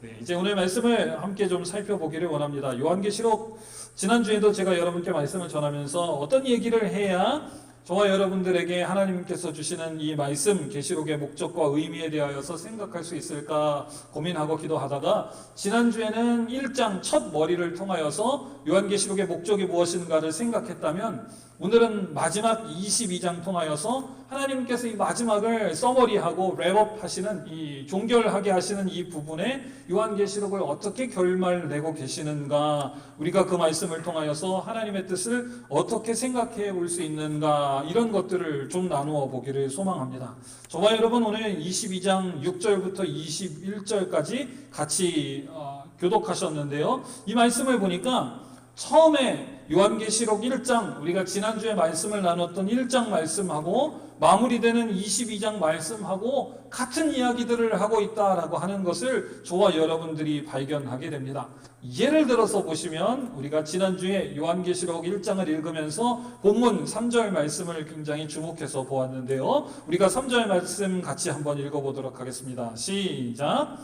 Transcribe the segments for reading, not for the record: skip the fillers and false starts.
네, 이제 오늘 말씀을 함께 좀 살펴보기를 원합니다. 요한계시록 지난주에도 제가 여러분께 말씀을 전하면서 어떤 얘기를 해야 저와 여러분들에게 하나님께서 주시는 이 말씀 계시록의 목적과 의미에 대하여서 생각할 수 있을까 고민하고 기도하다가 지난주에는 1장 첫 머리를 통하여서 요한계시록의 목적이 무엇인가를 생각했다면 오늘은 마지막 22장 통하여서 하나님께서 이 마지막을 서머리하고 랩업 하시는 이 종결하게 하시는 이 부분에 요한계시록을 어떻게 결말내고 계시는가, 우리가 그 말씀을 통하여서 하나님의 뜻을 어떻게 생각해 볼 수 있는가, 이런 것들을 좀 나누어 보기를 소망합니다. 저와 여러분 오늘 22장 6절부터 21절까지 같이 교독하셨는데요. 이 말씀을 보니까 처음에 요한계시록 1장, 우리가 지난주에 말씀을 나눴던 1장 말씀하고 마무리되는 22장 말씀하고 같은 이야기들을 하고 있다라고 하는 것을 저와 여러분들이 발견하게 됩니다. 예를 들어서 보시면 우리가 지난주에 요한계시록 1장을 읽으면서 본문 3절 말씀을 굉장히 주목해서 보았는데요. 우리가 3절 말씀 같이 한번 읽어보도록 하겠습니다. 시작.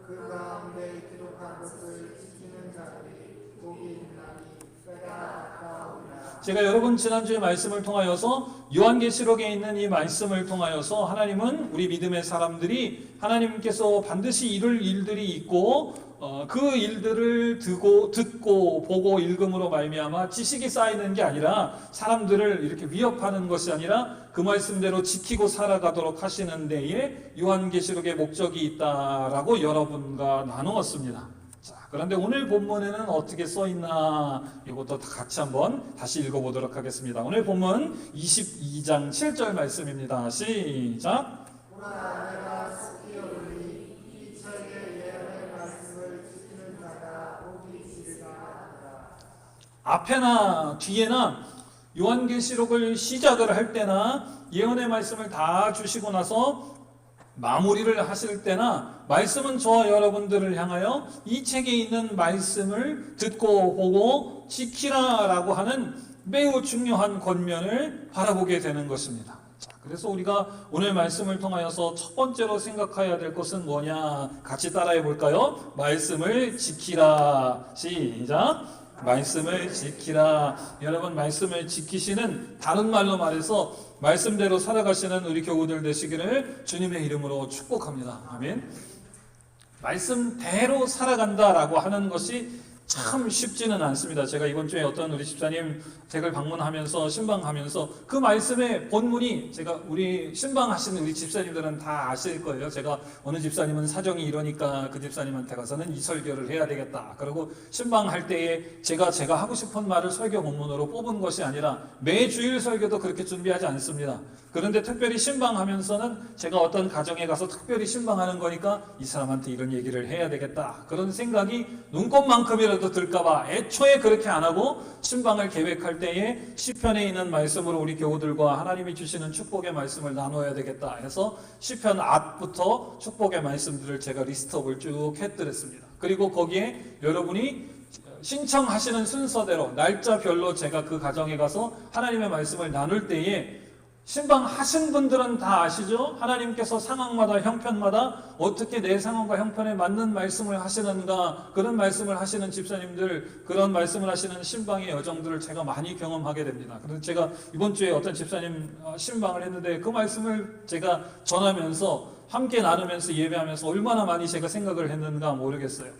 그 가운데 기록한 것을 지키는 자들이 복이 있나니 때가 가까우니라. 제가 여러분 지난주에 말씀을 통하여서 요한계시록에 있는 이 말씀을 통하여서 하나님은 우리 믿음의 사람들이 하나님께서 반드시 이룰 일들이 있고 그 일들을 듣고 보고 읽음으로 말미암아 지식이 쌓이는 게 아니라 사람들을 이렇게 위협하는 것이 아니라 그 말씀대로 지키고 살아가도록 하시는 데에 요한계시록의 목적이 있다라고 여러분과 나누었습니다. 자, 그런데 오늘 본문에는 어떻게 써 있나, 이것도 같이 한번 다시 읽어보도록 하겠습니다. 오늘 본문 22장 7절 말씀입니다. 시작. 앞에나 뒤에나 요한계시록을 시작을 할 때나 예언의 말씀을 다 주시고 나서 마무리를 하실 때나 말씀은 저와 여러분들을 향하여 이 책에 있는 말씀을 듣고 보고 지키라라고 하는 매우 중요한 권면을 바라보게 되는 것입니다. 자, 그래서 우리가 오늘 말씀을 통하여서 첫 번째로 생각해야 될 것은 뭐냐, 같이 따라해 볼까요? 말씀을 지키라. 시작. 말씀을 지키라. 여러분, 말씀을 지키시는, 다른 말로 말해서 말씀대로 살아가시는 우리 교우들 되시기를 주님의 이름으로 축복합니다. 아멘. 말씀대로 살아간다라고 하는 것이 참 쉽지는 않습니다. 제가 이번 주에 어떤 우리 집사님 댁을 방문하면서 신방하면서 그 말씀의 본문이, 제가 우리 신방하시는 우리 집사님들은 다 아실 거예요. 제가 어느 집사님은 사정이 이러니까 그 집사님한테 가서는 이 설교를 해야 되겠다. 그리고 신방할 때에 제가 하고 싶은 말을 설교 본문으로 뽑은 것이 아니라 매 주일 설교도 그렇게 준비하지 않습니다. 그런데 특별히 신방하면서는 제가 어떤 가정에 가서 특별히 신방하는 거니까 이 사람한테 이런 얘기를 해야 되겠다, 그런 생각이 눈꼽만큼이라도 들까봐 애초에 그렇게 안 하고 신방을 계획할 때에 시편에 있는 말씀으로 우리 교우들과 하나님이 주시는 축복의 말씀을 나눠야 되겠다 해서 시편 앞부터 축복의 말씀들을 제가 리스트업을 쭉 해드렸습니다. 그리고 거기에 여러분이 신청하시는 순서대로 날짜별로 제가 그 가정에 가서 하나님의 말씀을 나눌 때에 신방하신 분들은 다 아시죠? 하나님께서 상황마다 형편마다 어떻게 내 상황과 형편에 맞는 말씀을 하시는가, 그런 말씀을 하시는 집사님들, 그런 말씀을 하시는 신방의 여정들을 제가 많이 경험하게 됩니다. 그래서 제가 이번 주에 어떤 집사님 신방을 했는데 그 말씀을 제가 전하면서 함께 나누면서 예배하면서 얼마나 많이 제가 생각을 했는가 모르겠어요.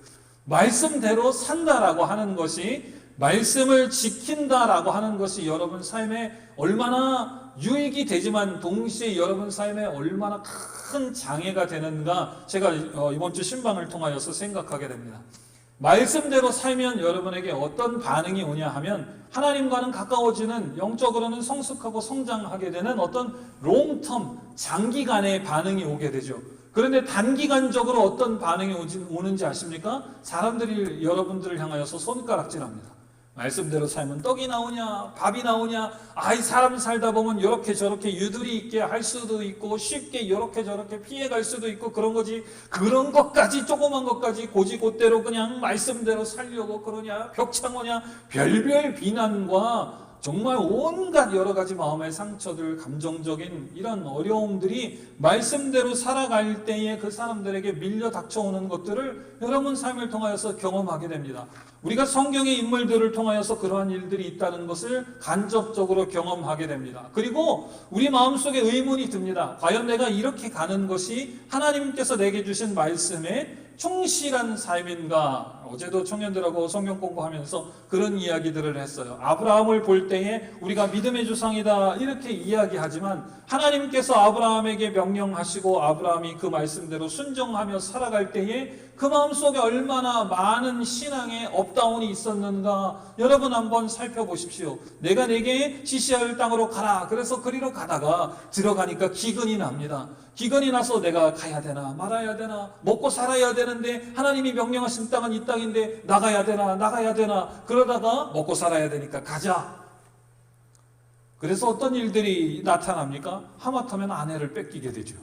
말씀대로 산다라고 하는 것이, 말씀을 지킨다라고 하는 것이 여러분 삶에 얼마나 유익이 되지만 동시에 여러분 삶에 얼마나 큰 장애가 되는가, 제가 이번 주 신방을 통하여서 생각하게 됩니다. 말씀대로 살면 여러분에게 어떤 반응이 오냐 하면 하나님과는 가까워지는, 영적으로는 성숙하고 성장하게 되는 어떤 롱텀, 장기간의 반응이 오게 되죠. 그런데 단기간적으로 어떤 반응이 오는지 아십니까? 사람들이 여러분들을 향하여서 손가락질합니다. 말씀대로 살면 떡이 나오냐, 밥이 나오냐, 이 사람 살다 보면 이렇게 저렇게 유두리 있게 할 수도 있고 쉽게 이렇게 저렇게 피해갈 수도 있고 그런 거지, 그런 것까지, 조그만 것까지 고지고대로 그냥 말씀대로 살려고 그러냐, 벽창호냐, 별별 비난과 정말 온갖 여러 가지 마음의 상처들, 감정적인 이런 어려움들이 말씀대로 살아갈 때에 그 사람들에게 밀려 닥쳐오는 것들을 여러분 삶을 통하여서 경험하게 됩니다. 우리가 성경의 인물들을 통하여서 그러한 일들이 있다는 것을 간접적으로 경험하게 됩니다. 그리고 우리 마음속에 의문이 듭니다. 과연 내가 이렇게 가는 것이 하나님께서 내게 주신 말씀에 충실한 삶인가? 어제도 청년들하고 성경 공부하면서 그런 이야기들을 했어요. 아브라함을 볼 때에 우리가 믿음의 조상이다 이렇게 이야기하지만 하나님께서 아브라함에게 명령하시고 아브라함이 그 말씀대로 순종하며 살아갈 때에 그 마음속에 얼마나 많은 신앙의 업다운이 있었는가 여러분 한번 살펴보십시오. 내가 내게 지시할 땅으로 가라. 그래서 그리로 가다가 들어가니까 기근이 납니다. 기근이 나서 내가 가야 되나 말아야 되나, 먹고 살아야 되는데 하나님이 명령하신 땅은 이 땅인데 나가야 되나 그러다가 먹고 살아야 되니까 가자. 그래서 어떤 일들이 나타납니까? 하마터면 아내를 뺏기게 되죠.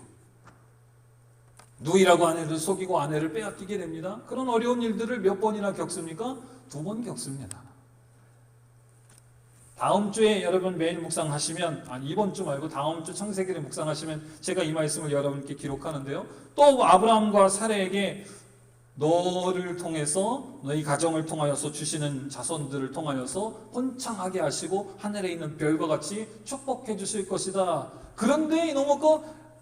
누이라고 아내를 속이고 아내를 빼앗기게 됩니다. 그런 어려운 일들을 몇 번이나 겪습니까? 2번 겪습니다. 다음 주에 여러분 매일 묵상하시면, 이번 주 말고 다음 주 창세기를 묵상하시면 제가 이 말씀을 여러분께 기록하는데요. 또 아브라함과 사레에게 너를 통해서, 너희 가정을 통하여서 주시는 자손들을 통하여서 번창하게 하시고 하늘에 있는 별과 같이 축복해 주실 것이다. 그런데 이놈의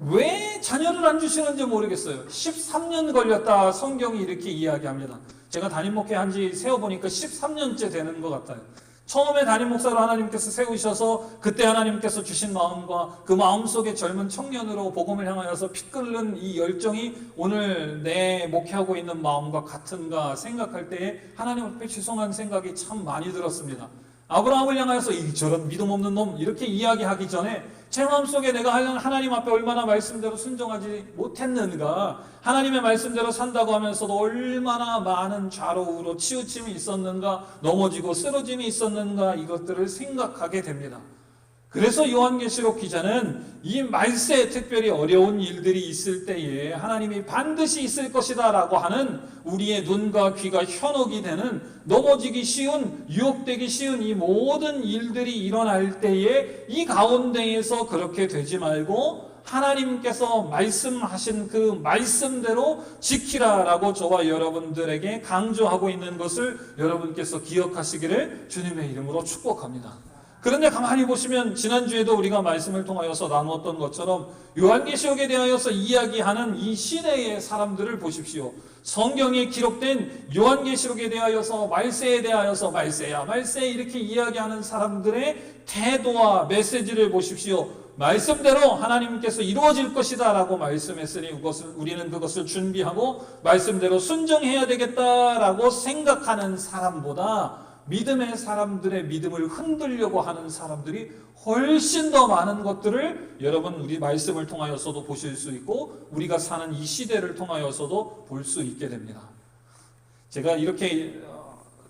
왜 자녀를 안 주시는지 모르겠어요. 13년 걸렸다 성경이 이렇게 이야기합니다. 제가 담임 목회 한지 세어보니까 13년째 되는 것 같아요. 처음에 담임 목사로 하나님께서 세우셔서 그때 하나님께서 주신 마음과 그 마음속에 젊은 청년으로 복음을 향하여서 피 끓는 이 열정이 오늘 내 목회하고 있는 마음과 같은가 생각할 때에 하나님 앞에 죄송한 생각이 참 많이 들었습니다. 아브라함을 향하여서 저런 믿음 없는 놈 이렇게 이야기하기 전에 제 마음속에 내가 하나님 앞에 얼마나 말씀대로 순종하지 못했는가, 하나님의 말씀대로 산다고 하면서도 얼마나 많은 좌로우로 치우침이 있었는가, 넘어지고 쓰러짐이 있었는가, 이것들을 생각하게 됩니다. 그래서 요한계시록 기자는 이 말세에 특별히 어려운 일들이 있을 때에 하나님이 반드시 있을 것이다 라고 하는 우리의 눈과 귀가 현혹이 되는, 넘어지기 쉬운, 유혹되기 쉬운 이 모든 일들이 일어날 때에 이 가운데에서 그렇게 되지 말고 하나님께서 말씀하신 그 말씀대로 지키라라고 저와 여러분들에게 강조하고 있는 것을 여러분께서 기억하시기를 주님의 이름으로 축복합니다. 그런데 가만히 보시면 지난주에도 우리가 말씀을 통하여서 나누었던 것처럼 요한계시록에 대하여서 이야기하는 이 시대의 사람들을 보십시오. 성경에 기록된 요한계시록에 대하여서 말세에 대하여서 말세야 말세 이렇게 이야기하는 사람들의 태도와 메시지를 보십시오. 말씀대로 하나님께서 이루어질 것이다 라고 말씀했으니 우리는 그것을 준비하고 말씀대로 순종해야 되겠다라고 생각하는 사람보다 믿음의 사람들의 믿음을 흔들려고 하는 사람들이 훨씬 더 많은 것들을 여러분 우리 말씀을 통하여서도 보실 수 있고 우리가 사는 이 시대를 통하여서도 볼 수 있게 됩니다. 제가 이렇게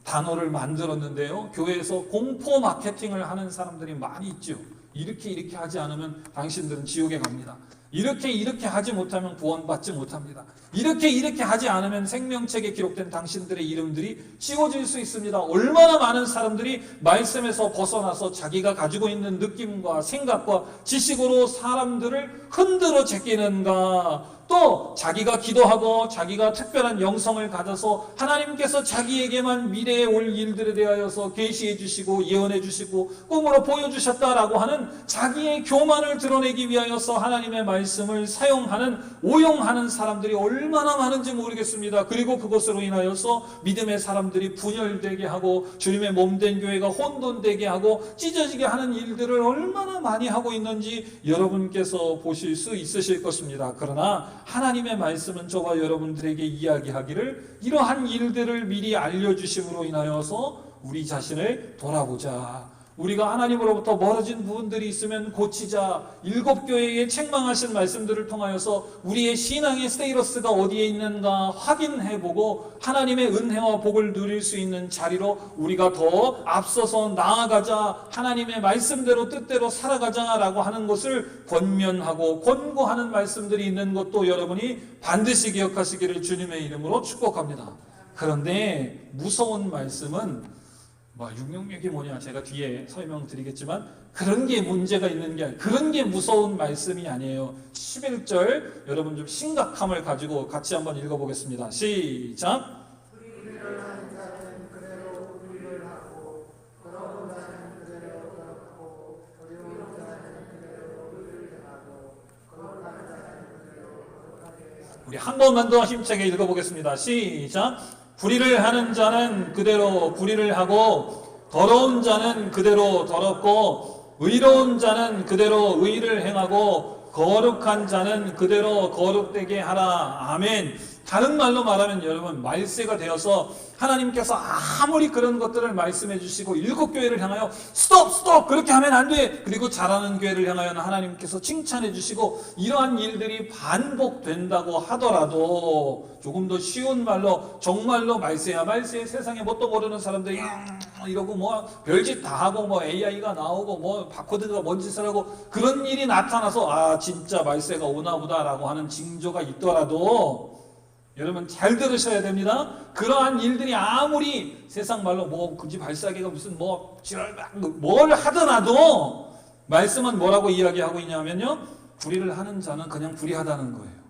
단어를 만들었는데요. 교회에서 공포 마케팅을 하는 사람들이 많이 있죠. 이렇게 하지 않으면 당신들은 지옥에 갑니다. 이렇게 하지 못하면 구원받지 못합니다. 이렇게 하지 않으면 생명책에 기록된 당신들의 이름들이 지워질 수 있습니다. 얼마나 많은 사람들이 말씀에서 벗어나서 자기가 가지고 있는 느낌과 생각과 지식으로 사람들을 흔들어 제끼는가. 또 자기가 기도하고 자기가 특별한 영성을 가져서 하나님께서 자기에게만 미래에 올 일들에 대하여서 계시해 주시고 예언해 주시고 꿈으로 보여주셨다라고 하는 자기의 교만을 드러내기 위하여서 하나님의 말씀을 사용하는 오용하는 사람들이 얼마나 많은지 모르겠습니다. 그리고 그것으로 인하여서 믿음의 사람들이 분열되게 하고 주님의 몸된 교회가 혼돈되게 하고 찢어지게 하는 일들을 얼마나 많이 하고 있는지 여러분께서 보실 수 있으실 것입니다. 그러나 하나님의 말씀은 저와 여러분들에게 이야기하기를 이러한 일들을 미리 알려주심으로 인하여서 우리 자신을 돌아보자. 우리가 하나님으로부터 멀어진 부분들이 있으면 고치자. 7교회에 책망하신 말씀들을 통하여서 우리의 신앙의 스테이러스가 어디에 있는가 확인해보고 하나님의 은혜와 복을 누릴 수 있는 자리로 우리가 더 앞서서 나아가자. 하나님의 말씀대로 뜻대로 살아가자라고 하는 것을 권면하고 권고하는 말씀들이 있는 것도 여러분이 반드시 기억하시기를 주님의 이름으로 축복합니다. 그런데 무서운 말씀은 뭐 666이 뭐냐 제가 뒤에 설명드리겠지만 그런 게 문제가 있는 게 그런 게 무서운 말씀이 아니에요. 11절 여러분 좀 심각함을 가지고 같이 한번 읽어보겠습니다. 시작. 의를 하는 자는 그대로 의를 하고 더러운 자는 그대로 더럽고 어려운 자는 그대로 의를 행하고 거룩한 자는 그대로 거룩하게 하고 우리 한 번만 더 힘차게 읽어보겠습니다. 시작. 불의를 하는 자는 그대로 불의를 하고 더러운 자는 그대로 더럽고 의로운 자는 그대로 의를 행하고 거룩한 자는 그대로 거룩되게 하라. 아멘. 다른 말로 말하면 여러분 말세가 되어서 하나님께서 아무리 그런 것들을 말씀해 주시고 7교회를 향하여 스톱 그렇게 하면 안 돼. 그리고 잘하는 교회를 향하여는 하나님께서 칭찬해 주시고 이러한 일들이 반복된다고 하더라도 조금 더 쉬운 말로 정말로 말세야 말세 세상에 뭣도 모르는 사람들이 이러고 뭐 별짓 다 하고 뭐 AI가 나오고 뭐 바코드가 뭔 짓을 하고 그런 일이 나타나서 아 진짜 말세가 오나 보다라고 하는 징조가 있더라도 여러분 잘 들으셔야 됩니다. 그러한 일들이 아무리 세상 말로 뭐 굳이 발사기가 무슨 뭐 뭘 하더라도 말씀은 뭐라고 이야기하고 있냐면요. 불의를 하는 자는 그냥 불의하다는 거예요.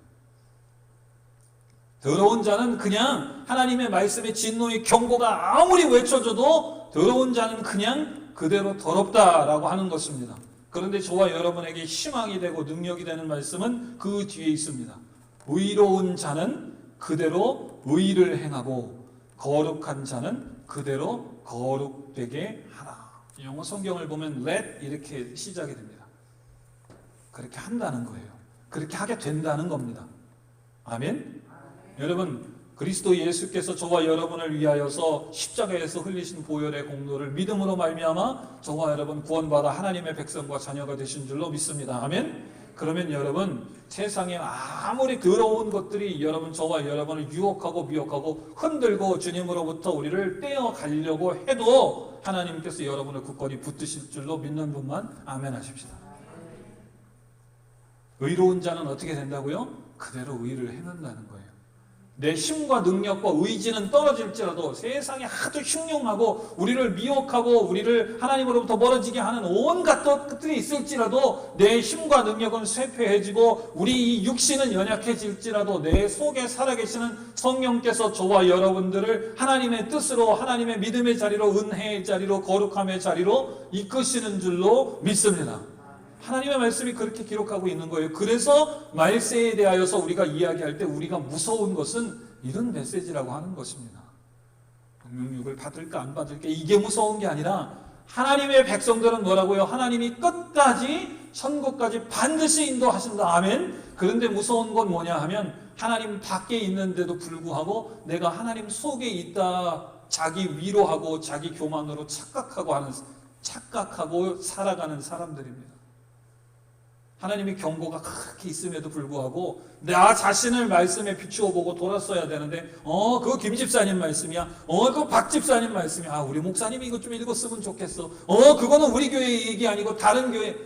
더러운 자는 그냥 하나님의 말씀의 진노의 경고가 아무리 외쳐져도 더러운 자는 그냥 그대로 더럽다라고 하는 것입니다. 그런데 저와 여러분에게 희망이 되고 능력이 되는 말씀은 그 뒤에 있습니다. 의로운 자는 그대로 의를 행하고 거룩한 자는 그대로 거룩되게 하라. 영어 성경을 보면 let 이렇게 시작이 됩니다. 그렇게 한다는 거예요. 그렇게 하게 된다는 겁니다. 아멘. 여러분 그리스도 예수께서 저와 여러분을 위하여서 십자가에서 흘리신 보혈의 공로를 믿음으로 말미암아 저와 여러분 구원받아 하나님의 백성과 자녀가 되신 줄로 믿습니다. 아멘. 그러면 여러분 세상에 아무리 더러운 것들이 여러분 저와 여러분을 유혹하고 미혹하고 흔들고 주님으로부터 우리를 떼어가려고 해도 하나님께서 여러분을 굳건히 붙드실 줄로 믿는 분만 아멘 하십시다. 의로운 자는 어떻게 된다고요? 그대로 의를 행한다는 거예요. 내 힘과 능력과 의지는 떨어질지라도 세상에 하도 흉흉하고 우리를 미혹하고 우리를 하나님으로부터 멀어지게 하는 온갖 것들이 있을지라도 내 힘과 능력은 쇠퇴해지고 우리 이 육신은 연약해질지라도 내 속에 살아계시는 성령께서 저와 여러분들을 하나님의 뜻으로 하나님의 믿음의 자리로 은혜의 자리로 거룩함의 자리로 이끄시는 줄로 믿습니다. 하나님의 말씀이 그렇게 기록하고 있는 거예요. 그래서 말세에 대하여서 우리가 이야기할 때 우리가 무서운 것은 이런 메시지라고 하는 것입니다. 666을 받을까 안 받을까 이게 무서운 게 아니라 하나님의 백성들은 뭐라고요? 하나님이 끝까지 천국까지 반드시 인도하신다. 아멘. 그런데 무서운 건 뭐냐 하면 하나님 밖에 있는데도 불구하고 내가 하나님 속에 있다 자기 위로하고 자기 교만으로 착각하고 살아가는 사람들입니다. 하나님의 경고가 그렇게 있음에도 불구하고 나 자신을 말씀에 비추어 보고 돌았어야 되는데 그거 김 집사님 말씀이야. 그거 박 집사님 말씀이야. 우리 목사님이 이거 좀 읽었으면 좋겠어. 그거는 우리 교회 얘기 아니고 다른 교회.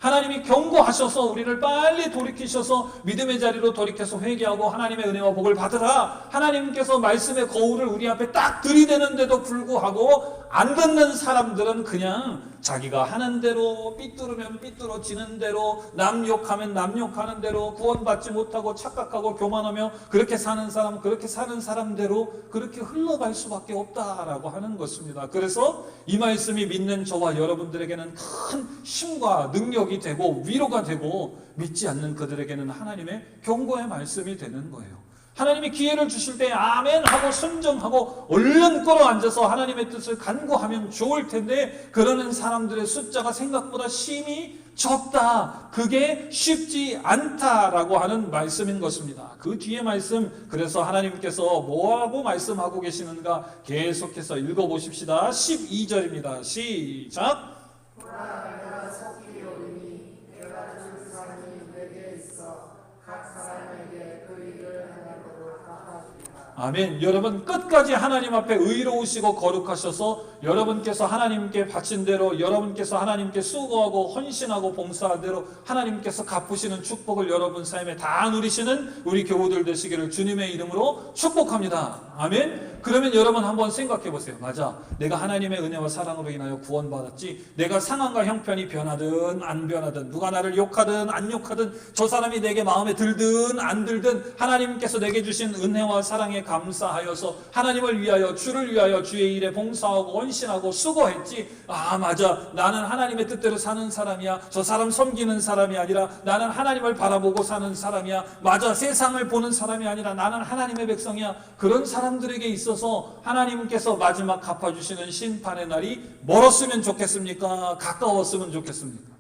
하나님이 경고하셔서 우리를 빨리 돌이키셔서 믿음의 자리로 돌이켜서 회개하고 하나님의 은혜와 복을 받으라. 하나님께서 말씀의 거울을 우리 앞에 딱 들이대는데도 불구하고 안 듣는 사람들은 그냥 자기가 하는 대로 삐뚤으면 삐뚤어지는 대로 남 욕하면 남 욕하는 대로 구원받지 못하고 착각하고 교만하며 그렇게 사는 사람대로 그렇게 흘러갈 수밖에 없다라고 하는 것입니다. 그래서 이 말씀이 믿는 저와 여러분들에게는 큰 힘과 능력이 되고 위로가 되고 믿지 않는 그들에게는 하나님의 경고의 말씀이 되는 거예요. 하나님이 기회를 주실 때 아멘 하고 순종하고 얼른 끌어앉아서 하나님의 뜻을 간구하면 좋을 텐데 그러는 사람들의 숫자가 생각보다 심히 적다. 그게 쉽지 않다라고 하는 말씀인 것입니다. 그 뒤에 말씀 그래서 하나님께서 뭐라고 말씀하고 계시는가 계속해서 읽어보십시다. 12절입니다. 시작. 내가 속히 오리니 내가 줄 삶이 내게 있어 각 사람에게 그 일을 하나로 갚아주리라. 아멘. 여러분 끝까지 하나님 앞에 의로우시고 거룩하셔서 여러분께서 하나님께 바친 대로 여러분께서 하나님께 수고하고 헌신하고 봉사한 대로 하나님께서 갚으시는 축복을 여러분 삶에 다 누리시는 우리 교우들 되시기를 주님의 이름으로 축복합니다. 아멘. 그러면 여러분 한번 생각해 보세요. 맞아. 내가 하나님의 은혜와 사랑으로 인하여 구원받았지. 내가 상황과 형편이 변하든 안 변하든, 누가 나를 욕하든 안 욕하든, 저 사람이 내게 마음에 들든 안 들든, 하나님께서 내게 주신 은혜와 사랑에 감사하여서 하나님을 위하여, 주를 위하여 주의 일에 봉사하고 헌신하고 수고했지. 아, 맞아. 나는 하나님의 뜻대로 사는 사람이야. 저 사람 섬기는 사람이 아니라 나는 하나님을 바라보고 사는 사람이야. 맞아. 세상을 보는 사람이 아니라 나는 하나님의 백성이야. 그런 사람들에게 있어서 하나님께서 마지막 갚아주시는 심판의 날이 멀었으면 좋겠습니까? 가까웠으면 좋겠습니까?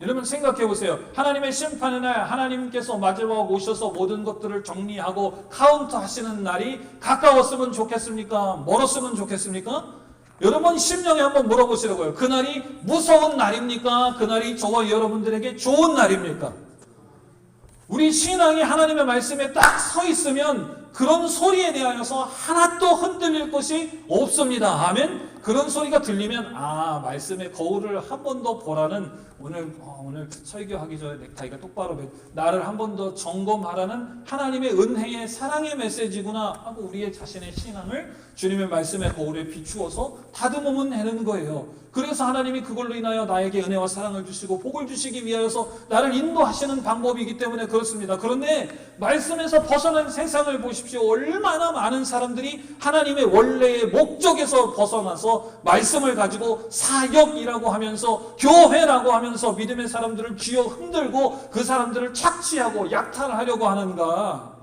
여러분 생각해 보세요. 하나님의 심판의 날, 하나님께서 마지막 오셔서 모든 것들을 정리하고 카운트 하시는 날이 가까웠으면 좋겠습니까? 멀었으면 좋겠습니까? 여러분 심령에 한번 물어보시라고요. 그날이 무서운 날입니까? 그날이 저와 여러분들에게 좋은 날입니까? 우리 신앙이 하나님의 말씀에 딱 서 있으면 그런 소리에 대하여서 하나도 흔들릴 것이 없습니다. 아멘? 그런 소리가 들리면 아, 말씀의 거울을 한 번 더 보라는, 오늘 설교하기 전에 넥타이가 똑바로 나를 한 번 더 점검하라는 하나님의 은혜의 사랑의 메시지구나 하고 우리의 자신의 신앙을 주님의 말씀의 거울에 비추어서 다듬으면 되는 거예요. 그래서 하나님이 그걸로 인하여 나에게 은혜와 사랑을 주시고 복을 주시기 위하여서 나를 인도하시는 방법이기 때문에 그렇습니다. 그런데 말씀에서 벗어난 세상을 보십시오. 얼마나 많은 사람들이 하나님의 원래의 목적에서 벗어나서 말씀을 가지고 사역이라고 하면서, 교회라고 하면서 믿음의 사람들을 쥐어 흔들고 그 사람들을 착취하고 약탈하려고 하는가.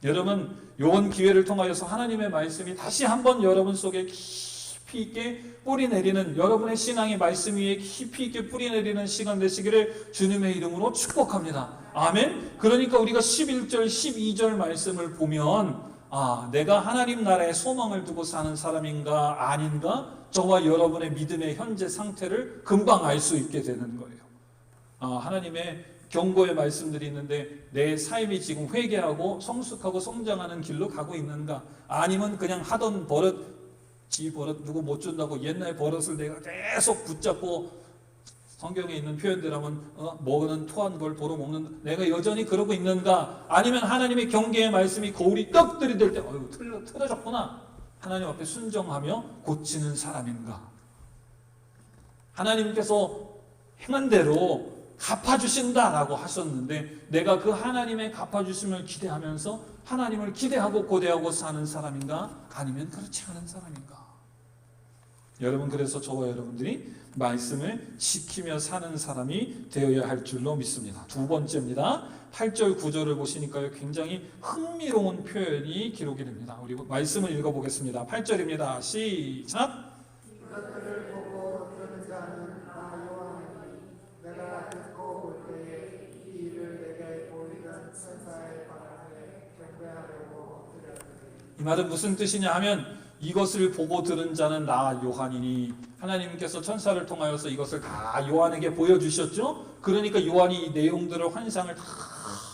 여러분, 이번 기회를 통하여서 하나님의 말씀이 다시 한번 여러분 속에 깊이 있게 뿌리 내리는, 여러분의 신앙의 말씀 위에 깊이 있게 뿌리 내리는 시간 되시기를 주님의 이름으로 축복합니다. 아멘. 그러니까 우리가 11절 12절 말씀을 보면 아, 내가 하나님 나라에 소망을 두고 사는 사람인가 아닌가, 저와 여러분의 믿음의 현재 상태를 금방 알 수 있게 되는 거예요. 아, 하나님의 경고의 말씀들이 있는데 내 삶이 지금 회개하고 성숙하고 성장하는 길로 가고 있는가, 아니면 그냥 하던 버릇, 지 버릇 누구 못 준다고 옛날 버릇을 내가 계속 붙잡고, 성경에 있는 표현대로 하면 먹는 토한 걸 도로 먹는, 내가 여전히 그러고 있는가, 아니면 하나님의 경계의 말씀이 거울이 떡 들이댈 때 틀어졌구나, 하나님 앞에 순종하며 고치는 사람인가. 하나님께서 행한 대로 갚아주신다라고 하셨는데 내가 그 하나님의 갚아주심을 기대하면서 하나님을 기대하고 고대하고 사는 사람인가, 아니면 그렇지 않은 사람인가. 여러분, 그래서 저와 여러분들이 말씀을 지키며 사는 사람이 되어야 할 줄로 믿습니다. 두 번째입니다. 8절 9절을 보시니까요, 굉장히 흥미로운 표현이 기록이 됩니다. 우리 말씀을 읽어보겠습니다. 8절입니다. 시작. 이것들을 보고 들은 자는 나 요한이니 내가 듣고 올 때에 이 일을 내게 보이던 천사의 바람에 경배하려고 엎드렸으니. 이 말은 무슨 뜻이냐 하면, 이것을 보고 들은 자는 나 요한이니, 하나님께서 천사를 통하여서 이것을 다 요한에게 보여주셨죠. 그러니까 요한이 이 내용들을, 환상을 다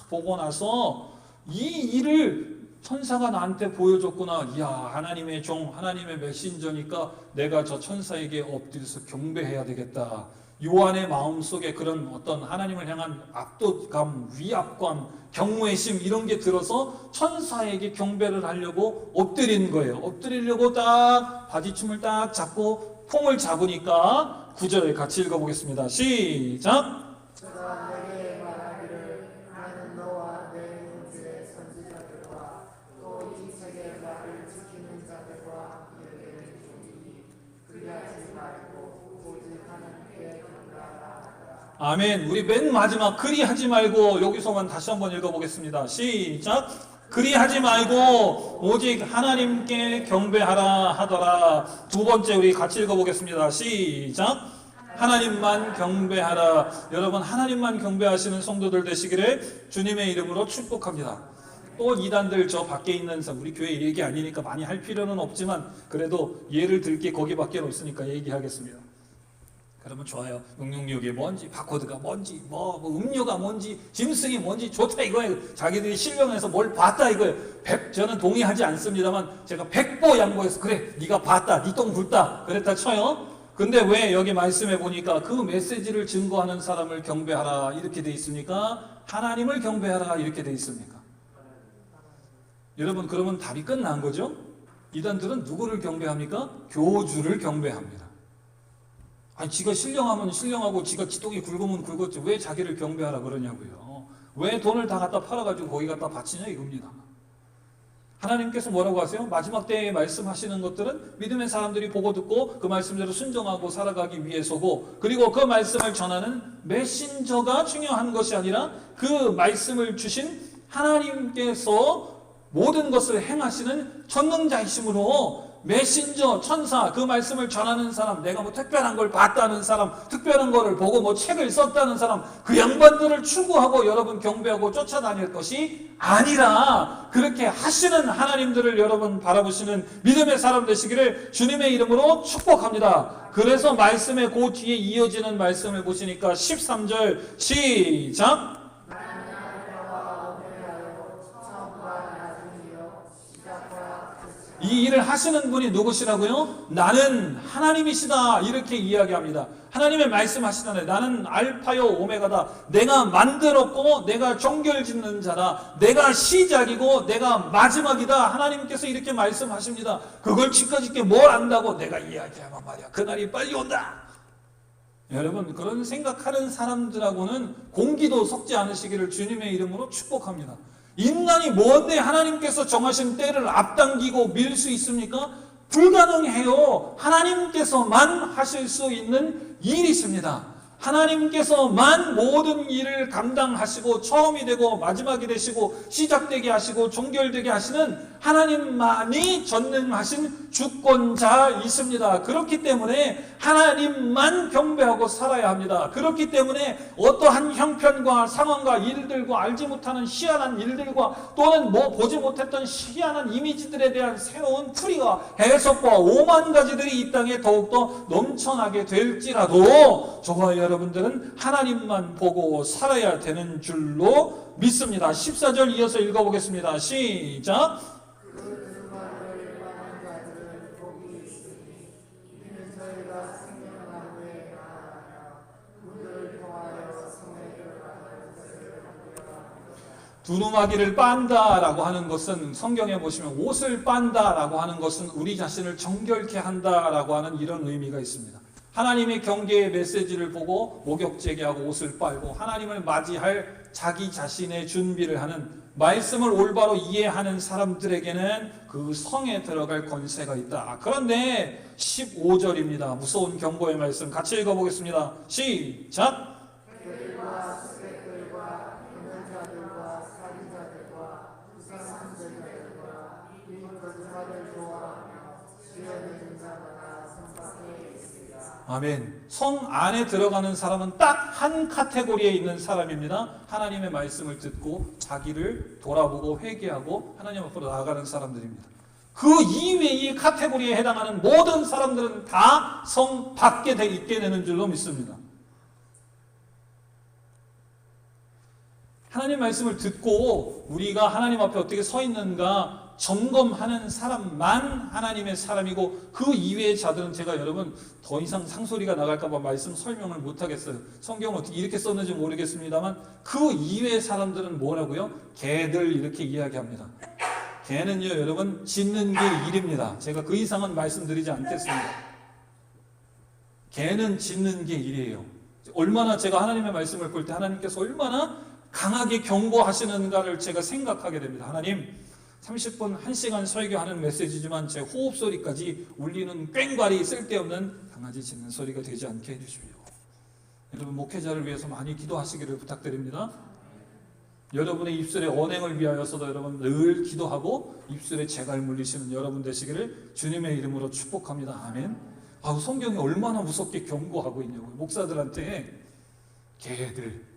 보고 나서 이 일을 천사가 나한테 보여줬구나. 이야, 하나님의 종, 하나님의 메신저니까 내가 저 천사에게 엎드려서 경배해야 되겠다. 요한의 마음속에 그런 어떤 하나님을 향한 압도감, 위압감, 경외심 이런 게 들어서 천사에게 경배를 하려고 엎드린 거예요. 엎드리려고 딱 바지춤을 딱 잡고 콩을 잡으니까 9절 같이 읽어보겠습니다. 시작. 그가 내게 말하기를 나는 너와 내 형제의 선지자들과 또 이 책의 말을 지키는 자들과 함께 되니 그리하지 말고 오직 하나님께 경배하라 하더라. 아멘. 우리 맨 마지막 그리하지 말고, 여기서만 다시 한번 읽어보겠습니다. 시작. 그리하지 말고 오직 하나님께 경배하라 하더라. 두 번째 우리 같이 읽어보겠습니다. 시작. 하나님만 경배하라. 여러분, 하나님만 경배하시는 성도들 되시기를 주님의 이름으로 축복합니다. 또 이단들 저 밖에 있는 사람, 우리 교회 얘기 아니니까 많이 할 필요는 없지만 그래도 예를 들 게 거기밖에 없으니까 얘기하겠습니다. 그러면 좋아요. 666이 뭔지, 바코드가 뭔지, 뭐 음료가 뭔지, 짐승이 뭔지 좋다 이거예요. 자기들이 실명해서 뭘 봤다 이거예요. 저는 동의하지 않습니다만 제가 100보 양보해서 그래, 네가 봤다, 네 똥 굵다 그랬다 쳐요. 근데 왜 여기 말씀해 보니까 그 메시지를 증거하는 사람을 경배하라 이렇게 돼 있습니까? 하나님을 경배하라 이렇게 돼 있습니까? 여러분 그러면 답이 끝난 거죠? 이단들은 누구를 경배합니까? 교주를 경배합니다. 아니 지가 신령하면 신령하고 지가 기독이 굵으면 굵었지 왜 자기를 경배하라 그러냐고요. 왜 돈을 다 갖다 팔아가지고 거기 갖다 바치냐 이겁니다. 하나님께서 뭐라고 하세요? 마지막 때에 말씀하시는 것들은 믿음의 사람들이 보고 듣고 그 말씀대로 순종하고 살아가기 위해서고, 그리고 그 말씀을 전하는 메신저가 중요한 것이 아니라 그 말씀을 주신 하나님께서 모든 것을 행하시는 전능자이심으로 메신저, 천사, 그 말씀을 전하는 사람, 내가 뭐 특별한 걸 봤다는 사람, 특별한 거를 보고 뭐 책을 썼다는 사람, 그 양반들을 추구하고 여러분 경배하고 쫓아다닐 것이 아니라 그렇게 하시는 하나님들을 여러분 바라보시는 믿음의 사람 되시기를 주님의 이름으로 축복합니다. 그래서 말씀의 그 뒤에 이어지는 말씀을 보시니까 13절 시작. 이 일을 하시는 분이 누구시라고요? 나는 하나님이시다 이렇게 이야기합니다. 하나님의 말씀하시잖아요. 나는 알파요 오메가다. 내가 만들었고 내가 종결짓는 자다. 내가 시작이고 내가 마지막이다. 하나님께서 이렇게 말씀하십니다. 그걸 지켜짓게 뭘 안다고 내가 이야기하면 말이야. 그날이 빨리 온다. 여러분 그런 생각하는 사람들하고는 공기도 섞지 않으시기를 주님의 이름으로 축복합니다. 인간이 뭔데 하나님께서 정하신 때를 앞당기고 밀 수 있습니까? 불가능해요. 하나님께서만 하실 수 있는 일이십니다. 하나님께서만 모든 일을 감당하시고 처음이 되고 마지막이 되시고 시작되게 하시고 종결되게 하시는 하나님만이 전능하신 주권자이십니다. 그렇기 때문에 하나님만 경배하고 살아야 합니다. 그렇기 때문에 어떠한 형편과 상황과 일들과 알지 못하는 희한한 일들과 또는 뭐 보지 못했던 희한한 이미지들에 대한 새로운 풀이와 해석과 오만 가지들이 이 땅에 더욱더 넘쳐나게 될지라도 저와 여러분들은 하나님만 보고 살아야 되는 줄로 믿습니다. 14절 이어서 읽어보겠습니다. 시작. 두루마기를 빤다라고 하는 것은 성경에 보시면 옷을 빤다라고 하는 것은 우리 자신을 정결케 한다라고 하는 이런 의미가 있습니다. 하나님의 경계의 메시지를 보고 목욕제게 하고 옷을 빨고 하나님을 맞이할 자기 자신의 준비를 하는 말씀을 올바로 이해하는 사람들에게는 그 성에 들어갈 권세가 있다. 그런데 15절입니다. 무서운 경고의 말씀 같이 읽어보겠습니다. 시작. 아멘. 성 안에 들어가는 사람은 딱 한 카테고리에 있는 사람입니다. 하나님의 말씀을 듣고 자기를 돌아보고 회개하고 하나님 앞으로 나아가는 사람들입니다. 그 이외의 카테고리에 해당하는 모든 사람들은 다 성 밖에 있게 되는 줄로 믿습니다. 하나님 말씀을 듣고 우리가 하나님 앞에 어떻게 서 있는가 점검하는 사람만 하나님의 사람이고 그 이외의 자들은 제가 여러분 더 이상 상소리가 나갈까 봐 말씀 설명을 못하겠어요. 성경을 어떻게 이렇게 썼는지 모르겠습니다만 그 이외의 사람들은 뭐라고요? 개들 이렇게 이야기합니다. 개는요 여러분 짖는 게 일입니다. 제가 그 이상은 말씀드리지 않겠습니다. 개는 짖는 게 일이에요. 얼마나 제가 하나님의 말씀을 볼 때 하나님께서 얼마나 강하게 경고하시는가를 제가 생각하게 됩니다. 하나님 30분 1시간 설교하는 메시지지만 제 호흡 소리까지 울리는 꽹과리 쓸데없는 강아지 짖는 소리가 되지 않게 해주십시오. 여러분 목회자를 위해서 많이 기도하시기를 부탁드립니다. 여러분의 입술의 언행을 위하여서도 여러분 늘 기도하고 입술에 재갈 물리시는 여러분 되시기를 주님의 이름으로 축복합니다. 아멘. 성경이 얼마나 무섭게 경고하고 있냐고요. 목사들한테 개들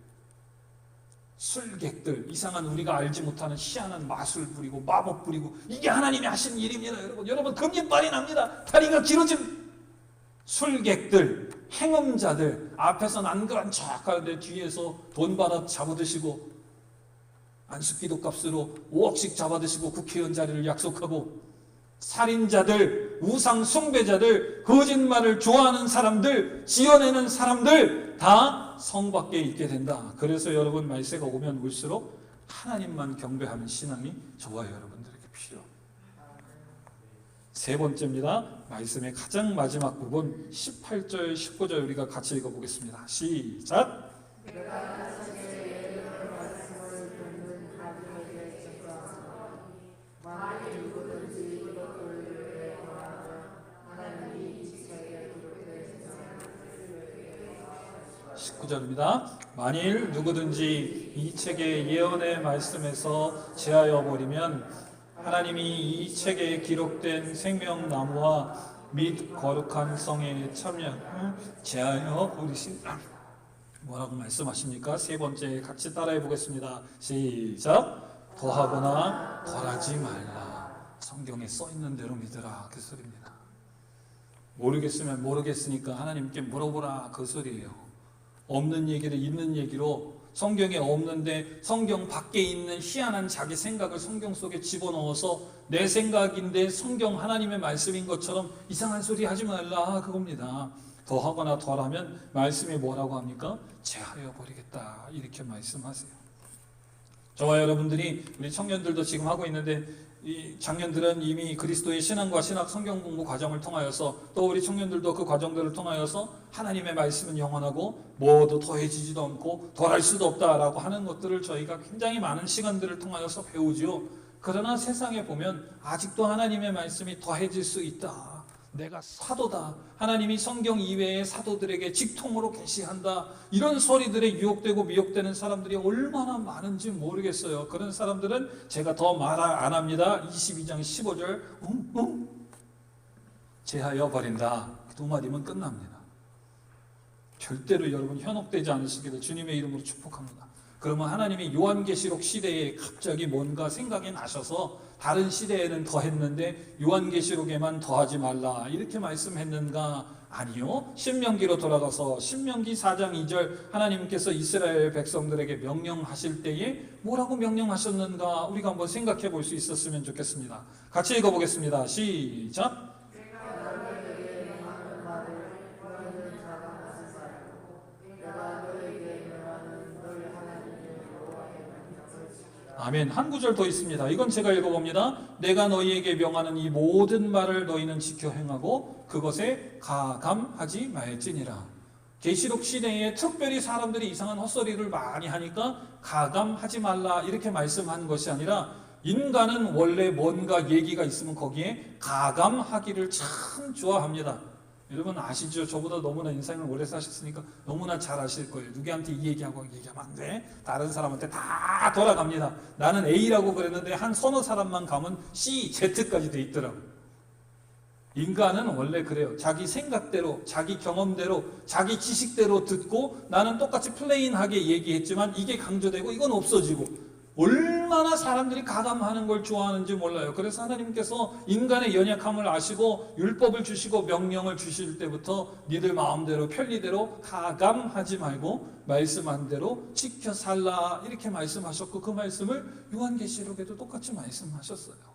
술객들, 이상한 우리가 알지 못하는 희한한 마술 부리고 마법 부리고 이게 하나님이 하신 일입니다. 여러분 금리빨이 납니다. 다리가 길어진 술객들, 행음자들, 앞에서는 안 그런 척 하는데 뒤에서 돈 받아 잡아드시고 안식기도 값으로 5억씩 잡아드시고 국회의원 자리를 약속하고 살인자들, 우상 숭배자들, 거짓말을 좋아하는 사람들, 지어내는 사람들 다 성 밖에 있게 된다. 그래서 여러분 말세가 오면 올수록 하나님만 경배하는 신앙이 저와 여러분들에게 필요합니다. 세 번째입니다. 말씀의 가장 마지막 부분 18절 19절 우리가 같이 읽어보겠습니다. 시작. 만일 누구든지 이것들을 행하면 하나님이 이 책에 기록된 19절입니다. 만일 누구든지 이 책의 예언의 말씀에서 제하여 버리면 하나님이 이 책에 기록된 생명나무와 및 거룩한 성의 참여를 제하여 버리신다. 뭐라고 말씀하십니까? 세 번째 같이 따라해 보겠습니다. 시작. 더하거나 덜하지 말라. 성경에 써 있는 대로 믿으라. 그 소리입니다. 모르겠으면 모르겠으니까 하나님께 물어보라. 그 소리예요. 없는 얘기를 있는 얘기로, 성경에 없는데 성경 밖에 있는 희한한 자기 생각을 성경 속에 집어넣어서 내 생각인데 성경 하나님의 말씀인 것처럼 이상한 소리 하지 말라. 그겁니다. 더하거나 덜하면 말씀이 뭐라고 합니까? 제하여 버리겠다. 이렇게 말씀하세요. 저와 여러분들이, 우리 청년들도 지금 하고 있는데, 이 장년들은 이미 그리스도의 신앙과 신학 성경 공부 과정을 통하여서, 또 우리 청년들도 그 과정들을 통하여서 하나님의 말씀은 영원하고 뭐도 더해지지도 않고 덜할 수도 없다라고 하는 것들을 저희가 굉장히 많은 시간들을 통하여서 배우지요. 그러나 세상에 보면 아직도 하나님의 말씀이 더해질 수 있다. 내가 사도다. 하나님이 성경 이외의 사도들에게 직통으로 계시한다. 이런 소리들에 유혹되고 미혹되는 사람들이 얼마나 많은지 모르겠어요. 그런 사람들은 제가 더 말 안 합니다. 22장 15절 제하여 버린다. 두 마디면 끝납니다. 절대로 여러분 현혹되지 않으시기를 주님의 이름으로 축복합니다. 그러면 하나님이 요한계시록 시대에 갑자기 뭔가 생각이 나셔서 다른 시대에는 더했는데 요한계시록에만 더하지 말라 이렇게 말씀했는가? 아니요. 신명기로 돌아가서 신명기 4장 2절 하나님께서 이스라엘 백성들에게 명령하실 때에 뭐라고 명령하셨는가? 우리가 한번 생각해 볼 수 있었으면 좋겠습니다. 같이 읽어보겠습니다. 시작. 아멘. 한 구절 더 있습니다. 이건 제가 읽어봅니다. 내가 너희에게 명하는 이 모든 말을 너희는 지켜 행하고 그것에 가감하지 말지니라. 계시록 시대에 특별히 사람들이 이상한 헛소리를 많이 하니까 가감하지 말라 이렇게 말씀한 것이 아니라, 인간은 원래 뭔가 얘기가 있으면 거기에 가감하기를 참 좋아합니다. 여러분 아시죠? 저보다 너무나 인생을 오래 사셨으니까 너무나 잘 아실 거예요. 누구한테 이 얘기하고 얘기하면 안 돼. 다른 사람한테 다 돌아갑니다. 나는 A라고 그랬는데 한 서너 사람만 가면 C, Z까지 돼 있더라고요. 인간은 원래 그래요. 자기 생각대로, 자기 경험대로, 자기 지식대로 듣고 나는 똑같이 플레인하게 얘기했지만 이게 강조되고 이건 없어지고, 얼마나 사람들이 가감하는 걸 좋아하는지 몰라요. 그래서 하나님께서 인간의 연약함을 아시고 율법을 주시고 명령을 주실 때부터 니들 마음대로 편리대로 가감하지 말고 말씀한 대로 지켜 살라 이렇게 말씀하셨고, 그 말씀을 요한계시록에도 똑같이 말씀하셨어요.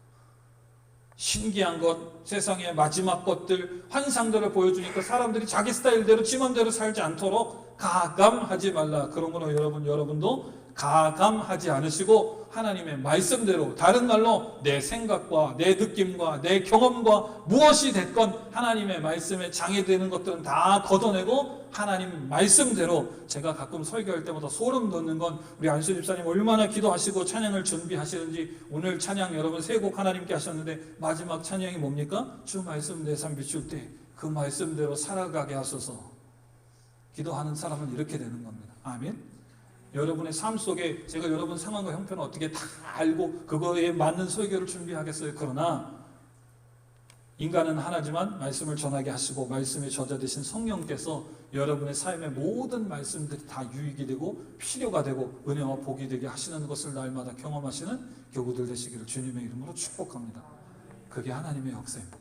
신기한 것, 세상의 마지막 것들, 환상들을 보여주니까 사람들이 자기 스타일대로 지 맘대로 살지 않도록 가감하지 말라. 그러므로 여러분도 가감하지 않으시고 하나님의 말씀대로, 다른 말로 내 생각과 내 느낌과 내 경험과 무엇이 됐건 하나님의 말씀에 장애되는 것들은 다 걷어내고 하나님 말씀대로, 제가 가끔 설교할 때마다 소름 돋는 건 우리 안수 집사님 얼마나 기도하시고 찬양을 준비하시는지. 오늘 찬양 여러분 세 곡 하나님께 하셨는데 마지막 찬양이 뭡니까? 주 말씀 내 삶 비출 때 그 말씀대로 살아가게 하소서. 기도하는 사람은 이렇게 되는 겁니다. 아멘. 여러분의 삶 속에 제가 여러분 상황과 형편을 어떻게 다 알고 그거에 맞는 설교를 준비하겠어요. 그러나 인간은 하나지만 말씀을 전하게 하시고 말씀의 저자 되신 성령께서 여러분의 삶의 모든 말씀들이 다 유익이 되고 필요가 되고 은혜와 복이 되게 하시는 것을 날마다 경험하시는 교우들 되시기를 주님의 이름으로 축복합니다. 그게 하나님의 역사입니다.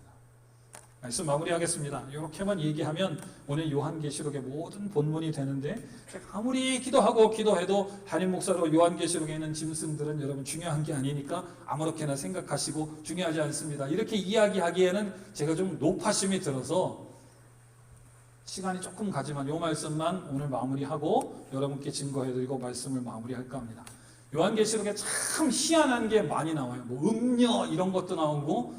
말씀 마무리하겠습니다. 이렇게만 얘기하면 오늘 요한계시록의 모든 본문이 되는데, 아무리 기도하고 기도해도 담임 목사로 요한계시록에 있는 짐승들은 여러분 중요한 게 아니니까 아무렇게나 생각하시고 중요하지 않습니다. 이렇게 이야기하기에는 제가 좀 노파심이 들어서 시간이 조금 가지만 이 말씀만 오늘 마무리하고 여러분께 증거해드리고 말씀을 마무리할까 합니다. 요한계시록에 참 희한한 게 많이 나와요. 뭐 음녀 이런 것도 나오고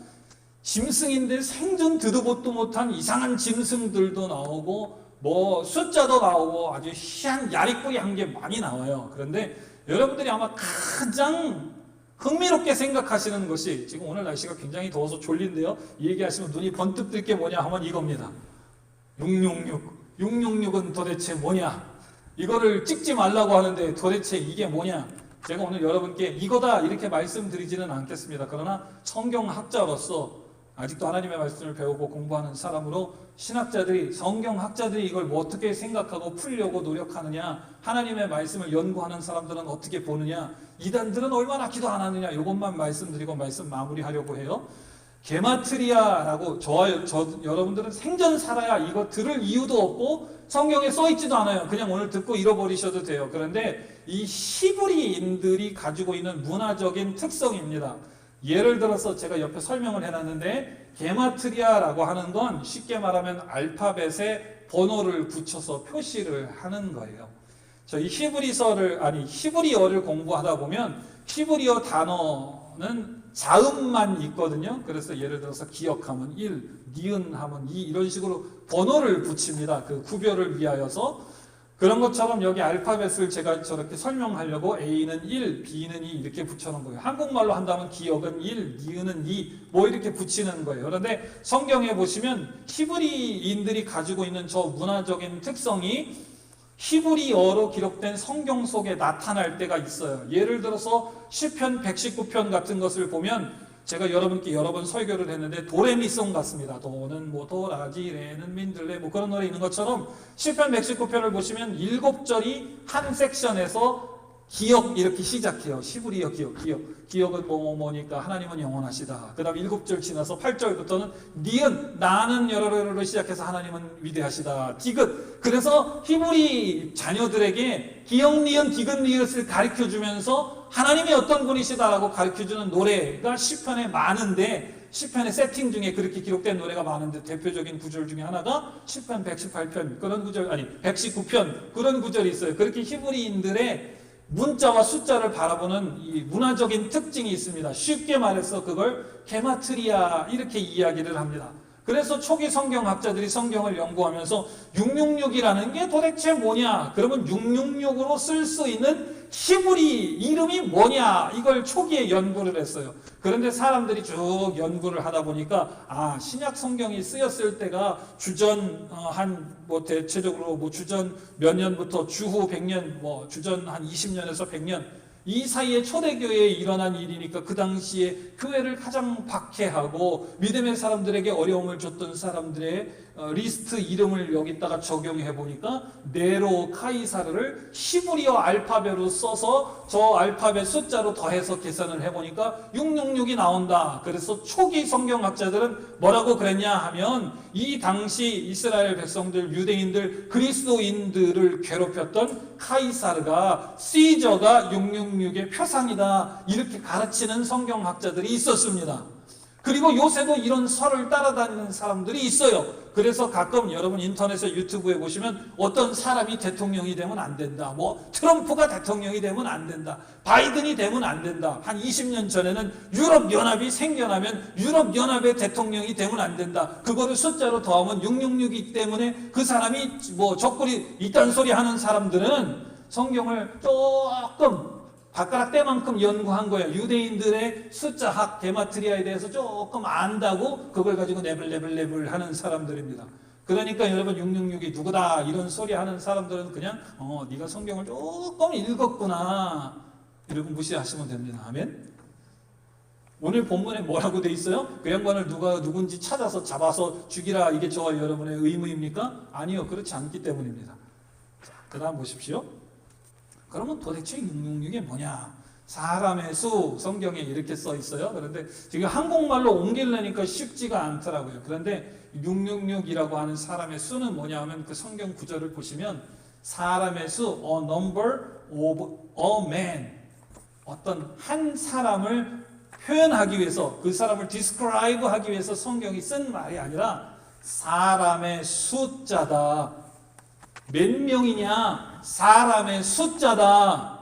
짐승인데 생전 듣도 보도 못한 이상한 짐승들도 나오고 뭐 숫자도 나오고 아주 희한 야리꾸리한 게 많이 나와요. 그런데 여러분들이 아마 가장 흥미롭게 생각하시는 것이, 지금 오늘 날씨가 굉장히 더워서 졸린데요, 이 얘기하시면 눈이 번뜩 뜰 게 뭐냐 하면 이겁니다. 666은 도대체 뭐냐, 이거를 찍지 말라고 하는데 도대체 이게 뭐냐. 제가 오늘 여러분께 이거다 이렇게 말씀드리지는 않겠습니다. 그러나 성경학자로서 아직도 하나님의 말씀을 배우고 공부하는 사람으로 신학자들이, 성경학자들이 이걸 뭐 어떻게 생각하고 풀려고 노력하느냐, 하나님의 말씀을 연구하는 사람들은 어떻게 보느냐, 이단들은 얼마나 기도 안 하느냐, 이것만 말씀드리고 말씀 마무리하려고 해요. 게마트리아라고, 여러분들은 생전 살아야 이거 들을 이유도 없고 성경에 써있지도 않아요. 그냥 오늘 듣고 잃어버리셔도 돼요. 그런데 이 히브리인들이 가지고 있는 문화적인 특성입니다. 예를 들어서 제가 옆에 설명을 해놨는데, 게마트리아라고 하는 건 쉽게 말하면 알파벳에 번호를 붙여서 표시를 하는 거예요. 저희 히브리어를 공부하다 보면 히브리어 단어는 자음만 있거든요. 그래서 예를 들어서 기억하면 1, 니은 하면 2, 이런 식으로 번호를 붙입니다. 그 구별을 위하여서. 그런 것처럼 여기 알파벳을 제가 저렇게 설명하려고 A는 1, B는 2 이렇게 붙여놓은 거예요. 한국말로 한다면 기억은 1, 니은은 2 뭐 이렇게 붙이는 거예요. 그런데 성경에 보시면 히브리인들이 가지고 있는 저 문화적인 특성이 히브리어로 기록된 성경 속에 나타날 때가 있어요. 예를 들어서 시편 119편 같은 것을 보면, 제가 여러분께 여러 번 설교를 했는데 도레미송 같습니다. 도는 뭐 도라지, 레는 민들레 뭐 그런 노래 있는 것처럼 시편 119편을 보시면 7절이 한 섹션에서 기억 이렇게 시작해요. 히브리어 기억은 뭐니까 하나님은 영원하시다. 그 다음 7절 지나서 8절부터는 니은, 나는 여러러로 시작해서 하나님은 위대하시다. 디귿. 그래서 히브리 자녀들에게 기억, 니은, 디귿, 니은을 가르쳐주면서 하나님이 어떤 분이시다라고 가르쳐주는 노래가 시편에 많은데, 시편의 세팅 중에 그렇게 기록된 노래가 많은데 대표적인 구절 중에 하나가 시편 118편 그런 구절, 119편 그런 구절이 있어요. 그렇게 히브리인들의 문자와 숫자를 바라보는 이 문화적인 특징이 있습니다. 쉽게 말해서 그걸 게마트리아 이렇게 이야기를 합니다. 그래서 초기 성경학자들이 성경을 연구하면서 666이라는 게 도대체 뭐냐, 그러면 666으로 쓸 수 있는 히브리 이름이 뭐냐, 이걸 초기에 연구를 했어요. 그런데 사람들이 쭉 연구를 하다 보니까 신약 성경이 쓰였을 때가 주전 대체적으로 주전 몇 년부터 주후 100년, 주전 한 20년에서 100년 이 사이에 초대교회에 일어난 일이니까 그 당시에 교회를 가장 박해하고 믿음의 사람들에게 어려움을 줬던 사람들의 리스트 이름을 여기다가 적용해 보니까 네로 카이사르를 히브리어 알파벳으로 써서 저 알파벳 숫자로 더해서 계산을 해보니까 666이 나온다. 그래서 초기 성경학자들은 뭐라고 그랬냐 하면, 이 당시 이스라엘 백성들, 유대인들, 그리스도인들을 괴롭혔던 카이사르가, 시저가 666의 표상이다, 이렇게 가르치는 성경학자들이 있었습니다. 그리고 요새도 이런 설을 따라다니는 사람들이 있어요. 그래서 가끔 여러분 인터넷에 유튜브에 보시면 어떤 사람이 대통령이 되면 안 된다, 트럼프가 대통령이 되면 안 된다, 바이든이 되면 안 된다. 한 20년 전에는 유럽연합이 생겨나면 유럽연합의 대통령이 되면 안 된다, 그거를 숫자로 더하면 666이기 때문에 그 사람이 적골이 이딴 소리 하는 사람들은 성경을 조금 발가락 때만큼 연구한 거예요. 유대인들의 숫자학 게마트리아에 대해서 조금 안다고 그걸 가지고 레벨 하는 사람들입니다. 그러니까 여러분 666이 누구다 이런 소리 하는 사람들은 그냥 네가 성경을 조금 읽었구나 이러고 무시하시면 됩니다. 아멘. 오늘 본문에 뭐라고 돼 있어요? 그 양반을 누군지 찾아서 잡아서 죽이라, 이게 저와 여러분의 의무입니까? 아니요, 그렇지 않기 때문입니다. 그 다음 보십시오. 그러면 도대체 666이 뭐냐? 사람의 수, 성경에 이렇게 써 있어요. 그런데 지금 한국말로 옮기려니까 쉽지가 않더라고요. 그런데 666이라고 하는 사람의 수는 뭐냐 하면, 그 성경 구절을 보시면 사람의 수, a number of a man, 어떤 한 사람을 표현하기 위해서, 그 사람을 describe 하기 위해서 성경이 쓴 말이 아니라 사람의 숫자다. 몇 명이냐? 사람의 숫자다.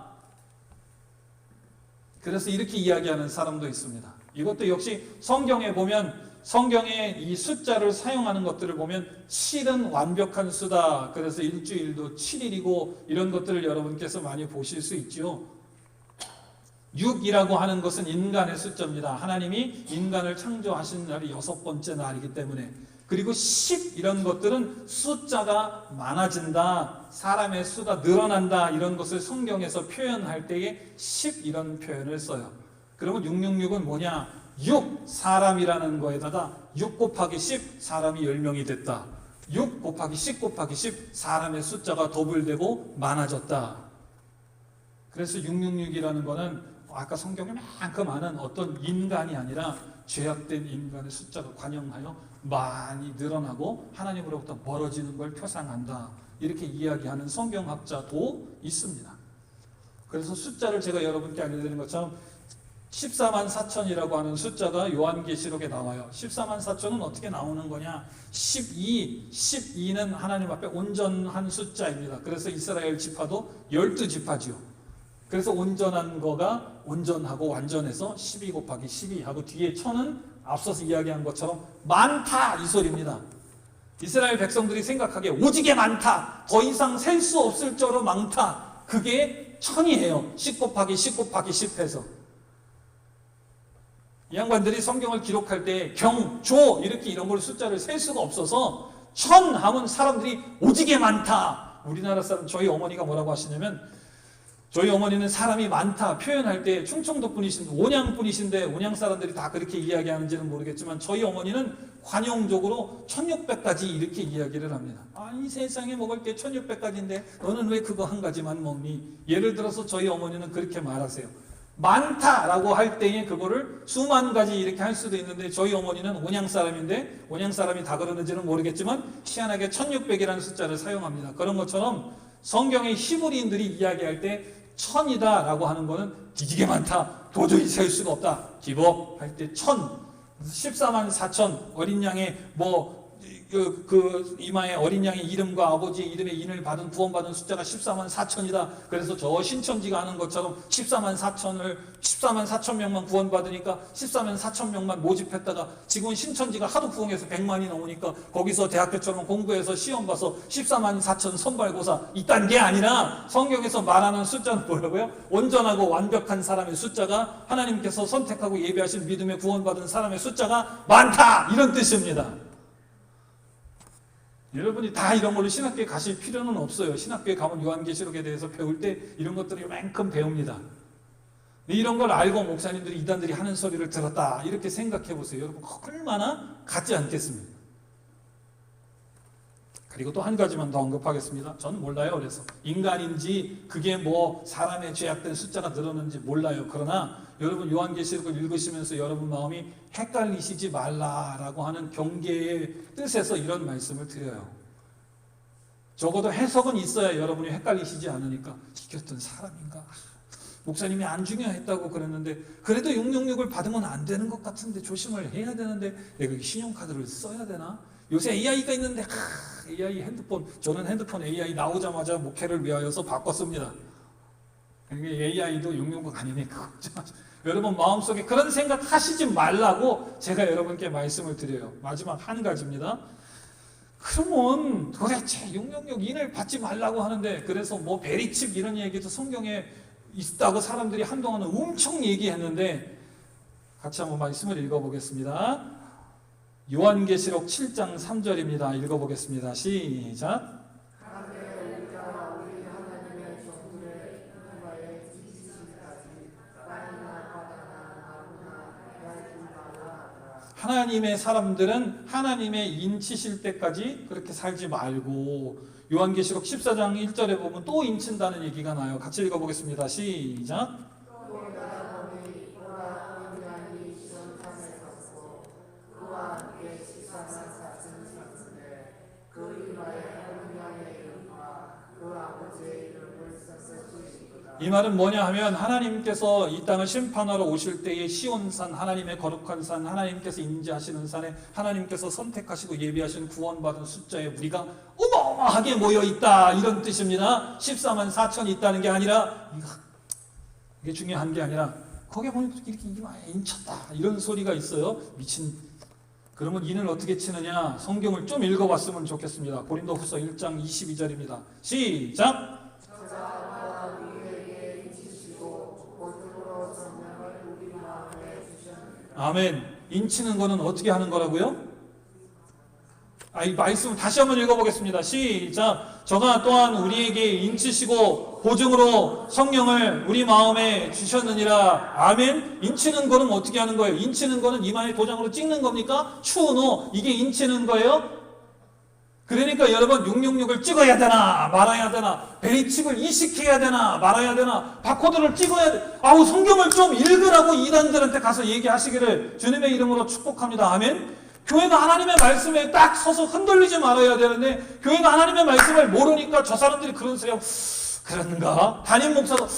그래서 이렇게 이야기하는 사람도 있습니다. 이것도 역시 성경에 보면 성경에 이 숫자를 사용하는 것들을 보면 7은 완벽한 수다. 그래서 일주일도 7일이고 이런 것들을 여러분께서 많이 보실 수 있죠. 6이라고 하는 것은 인간의 숫자입니다. 하나님이 인간을 창조하신 날이 6번째 날이기 때문에. 그리고 10 이런 것들은 숫자가 많아진다, 사람의 수가 늘어난다 이런 것을 성경에서 표현할 때에 10 이런 표현을 써요. 그러면 666은 뭐냐? 6 사람이라는 거에다가 6 곱하기 10 사람이 10명이 됐다. 6 곱하기 10 곱하기 10 사람의 숫자가 더블되고 많아졌다. 그래서 666이라는 거는 아까 성경에 많고 많은 어떤 인간이 아니라 죄악된 인간의 숫자가 관영하여 많이 늘어나고 하나님으로부터 멀어지는 걸 표상한다. 이렇게 이야기하는 성경학자도 있습니다. 그래서 숫자를 제가 여러분께 알려드린 것처럼 14만 4천이라고 하는 숫자가 요한계시록에 나와요. 14만 4천은 어떻게 나오는 거냐? 12는 하나님 앞에 온전한 숫자입니다. 그래서 이스라엘 지파도 12지파지요. 그래서 온전한 거가 온전하고 완전해서 12 곱하기 12 하고 뒤에 천은 앞서서 이야기한 것처럼 많다 이 소리입니다. 이스라엘 백성들이 생각하기에 오지게 많다, 더 이상 셀 수 없을 정도로 많다, 그게 천이에요. 10 곱하기 10 곱하기 10 해서. 이 양반들이 성경을 기록할 때 경, 조 이렇게 이런 걸 숫자를 셀 수가 없어서 천 하면 사람들이 오지게 많다. 우리나라 사람 저희 어머니가 뭐라고 하시냐면 저희 어머니는 사람이 많다 표현할 때 충청도 분이신데 온양 분이신데 온양 사람들이 다 그렇게 이야기하는지는 모르겠지만 저희 어머니는 관용적으로 1600가지 이렇게 이야기를 합니다. 아니 세상에 먹을 게 1600가지인데 너는 왜 그거 한 가지만 먹니? 예를 들어서 저희 어머니는 그렇게 말하세요. 많다라고 할 때에 그거를 수만 가지 이렇게 할 수도 있는데 저희 어머니는 온양 사람인데 온양 사람이 다 그러는지는 모르겠지만 희한하게 1600이라는 숫자를 사용합니다. 그런 것처럼 성경의 히브리인들이 이야기할 때 천이다 라고 하는 거는 뒤지게 많다, 도저히 셀 수가 없다, 기법 할 때 천, 14만 4천 어린 양의 이마에 어린 양의 이름과 아버지의 이름의 인을 받은 구원받은 숫자가 14만 4천이다. 그래서 저 신천지가 하는 것처럼 14만 4천 명만 구원받으니까 14만 4천 명만 모집했다가 지금은 신천지가 하도 부흥해서 100만이 넘으니까 거기서 대학교처럼 공부해서 시험 봐서 14만 4천 선발고사 이딴 게 아니라 성경에서 말하는 숫자는 뭐라고요? 온전하고 완벽한 사람의 숫자가 하나님께서 선택하고 예비하신 믿음에 구원받은 사람의 숫자가 많다 이런 뜻입니다. 여러분이 다 이런 걸로 신학교에 가실 필요는 없어요. 신학교에 가면 요한계시록에 대해서 배울 때 이런 것들을 이만큼 배웁니다. 이런 걸 알고 목사님들이 이단들이 하는 소리를 들었다 이렇게 생각해 보세요. 여러분 얼마나 같지 않겠습니까? 그리고 또 한 가지만 더 언급하겠습니다. 저는 몰라요. 그래서 인간인지 그게 뭐 사람의 죄악된 숫자가 늘었는지 몰라요. 그러나 여러분 요한계시록을 읽으시면서 여러분 마음이 헷갈리시지 말라라고 하는 경계의 뜻에서 이런 말씀을 드려요. 적어도 해석은 있어야 여러분이 헷갈리시지 않으니까 이게 어떤 사람인가? 목사님이 안 중요했다고 그랬는데 그래도 666을 받으면 안 되는 것 같은데 조심을 해야 되는데 내가 신용카드를 써야 되나? 요새 AI가 있는데 AI 핸드폰, 저는 핸드폰 AI 나오자마자 목회를 위하여서 바꿨습니다. AI도 666 아니니까 걱정하지. 여러분 마음속에 그런 생각 하시지 말라고 제가 여러분께 말씀을 드려요. 마지막 한 가지입니다. 그러면 도대체 666인을 받지 말라고 하는데 그래서 뭐 베리칩 이런 얘기도 성경에 있다고 사람들이 한동안은 엄청 얘기했는데 같이 한번 말씀을 읽어보겠습니다. 요한계시록 7장 3절입니다. 읽어보겠습니다. 시작. 하나님의 사람들은 하나님의 인치실 때까지 그렇게 살지 말고 요한계시록 14장 1절에 보면 또 인친다는 얘기가 나요. 같이 읽어보겠습니다. 시작. 이 말은 뭐냐 하면 하나님께서 이 땅을 심판하러 오실 때에 시온산, 하나님의 거룩한 산, 하나님께서 인지하시는 산에 하나님께서 선택하시고 예비하신 구원받은 숫자에 우리가 어마어마하게 모여있다 이런 뜻입니다. 14만 4천이 있다는 게 아니라 이게 중요한 게 아니라 거기에 보니까 이렇게 인쳤다 이런 소리가 있어요. 미친. 그러면 인을 어떻게 치느냐? 성경을 좀 읽어봤으면 좋겠습니다. 고린도후서 1장 22절입니다. 시작. 아멘. 인치는 거는 어떻게 하는 거라고요? 이 말씀 다시 한번 읽어보겠습니다. 시작. 저가 또한 우리에게 인치시고 보증으로 성령을 우리 마음에 주셨느니라. 아멘. 인치는 거는 어떻게 하는 거예요? 인치는 거는 이마에 도장으로 찍는 겁니까? 추노. 이게 인치는 거예요? 그러니까 여러분 666을 찍어야 되나 말아야 되나, 베이직을 이식해야 되나 말아야 되나, 바코드를 찍어야 돼. 성경을 좀 읽으라고 이단들한테 가서 얘기하시기를 주님의 이름으로 축복합니다. 아멘. 교회가 하나님의 말씀에 딱 서서 흔들리지 말아야 되는데, 교회가 하나님의 말씀을 모르니까 저 사람들이 그런 소리 하고, 그런가? 담임 목사도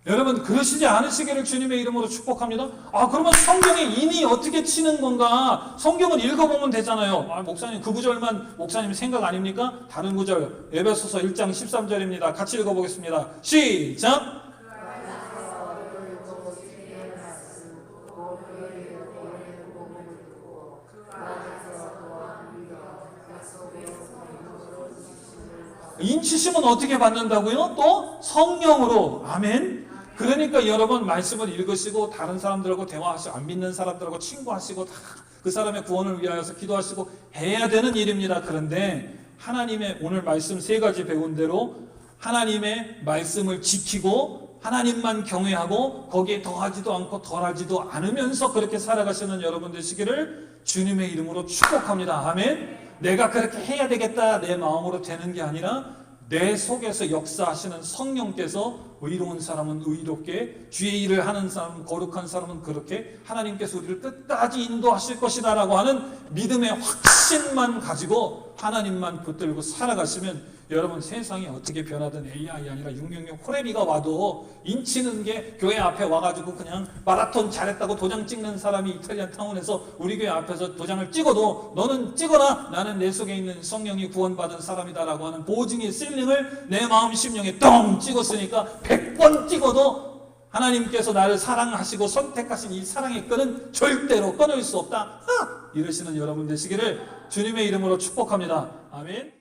여러분 그러시지 않으시기를 주님의 이름으로 축복합니다. 그러면 성경에 인이 어떻게 치는 건가? 성경을 읽어보면 되잖아요. 목사님 그 구절만 목사님 생각 아닙니까? 다른 구절 에베소서 1장 13절입니다. 같이 읽어보겠습니다. 시작. 인치심은 어떻게 받는다고요? 또 성령으로. 아멘. 그러니까 여러분 말씀을 읽으시고 다른 사람들하고 대화하시고 안 믿는 사람들하고 친구하시고 다 그 사람의 구원을 위하여서 기도하시고 해야 되는 일입니다. 그런데 하나님의 오늘 말씀 세 가지 배운 대로 하나님의 말씀을 지키고 하나님만 경외하고 거기에 더하지도 않고 덜하지도 않으면서 그렇게 살아가시는 여러분 되시기를 주님의 이름으로 축복합니다. 아멘. 내가 그렇게 해야 되겠다 내 마음으로 되는 게 아니라 내 속에서 역사하시는 성령께서 의로운 사람은 의롭게, 주의 일을 하는 사람은 거룩한 사람은 그렇게 하나님께서 우리를 끝까지 인도하실 것이다 라고 하는 믿음의 확신만 가지고 하나님만 붙들고 살아가시면 여러분 세상이 어떻게 변하든 AI 아니라 666 호레비가 와도 인치는 게 교회 앞에 와가지고 그냥 마라톤 잘했다고 도장 찍는 사람이 이탈리안 타운에서 우리 교회 앞에서 도장을 찍어도 너는 찍어라, 나는 내 속에 있는 성령이 구원받은 사람이다 라고 하는 보증의 실링을 내 마음 심령에 똥 찍었으니까 100번 찍어도 하나님께서 나를 사랑하시고 선택하신 이 사랑의 끈은 절대로 끊을 수 없다 이러시는 여러분 되시기를 주님의 이름으로 축복합니다. 아멘.